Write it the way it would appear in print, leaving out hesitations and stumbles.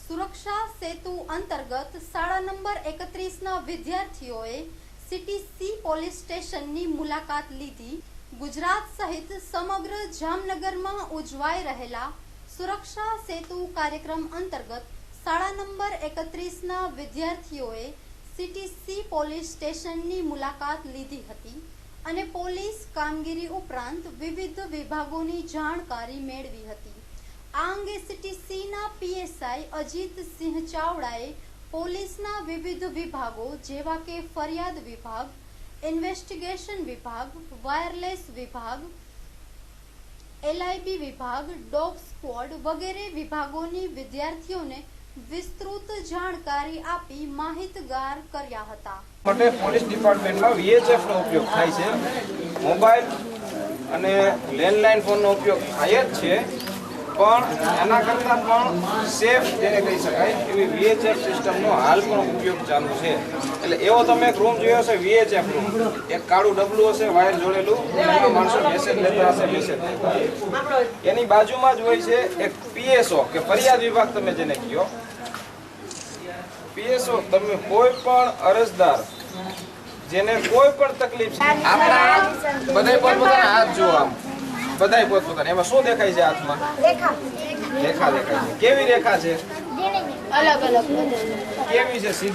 સુરક્ષા સેતુ અંતર્ગત શાળા નંબર 31ના વિદ્યાર્થીઓએ સિટી સી પોલીસ સ્ટેશનની મુલાકાત લીધી। ગુજરાત સહિત સમગ્ર જામનગરમાં ઉજવાઈ રહેલા સુરક્ષા સેતુ કાર્યક્રમ અંતર્ગત શાળા નંબર 31ના વિદ્યાર્થીઓએ સિટી સી પોલીસ સ્ટેશનની મુલાકાત લીધી હતી અને પોલીસ કામગીરી ઉપરાંત વિવિધ વિભાગોની જાણકારી મેળવી હતી। આ અંગે સિટી સીના પીએસઆઈ અજીતસિંહ ચાવડાએ પોલીસના વિવિધ વિભાગો જેવા કે ફરિયાદ વિભાગ, ઇન્વેસ્ટિગેશન વિભાગ, વાયરલેસ વિભાગ, LIB વિભાગ, ડોગ સ્ક્વોડ વગેરે વિભાગોની વિદ્યાર્થીઓને વિસ્તૃત જાણકારી આપી માહિતગાર કર્યા હતા। માટે પોલીસ ડિપાર્ટમેન્ટમાં VHF નો ઉપયોગ થાય છે। મોબાઈલ અને લેન્ડલાઇન ફોનનો ઉપયોગ થાય જ છે, પણ એના કરતાં પણ સેફ જેને કહી શકાય એવી VHF સિસ્ટમનો હાલ પણ ઉપયોગ ચાલુ છે। એટલે એવો તમે એક રૂમ જોયો હશે, VHF રૂમ, એક કાળું ડબલું હશે વાયર જોડેલું, એમાં માણસો મેસેજ લેતા હશે, મેસેજ એની બાજુમાં જ હોય છે એક PSO કે ફરિયાદ વિભાગ તમે જેને કહો। PSO તમે કોઈ પણ અરજદાર જેને કોઈ પણ તકલીફ છે, આપણા બધાય પોતપોતાના હાથ જુઓ, આમ બધાય પોતપોતાના, એમાં શું દેખાય છે હાથમાં? રેખા દેખાય છે। કેવી રેખા છે? અલગ અલગ કેવી છે? સીધી?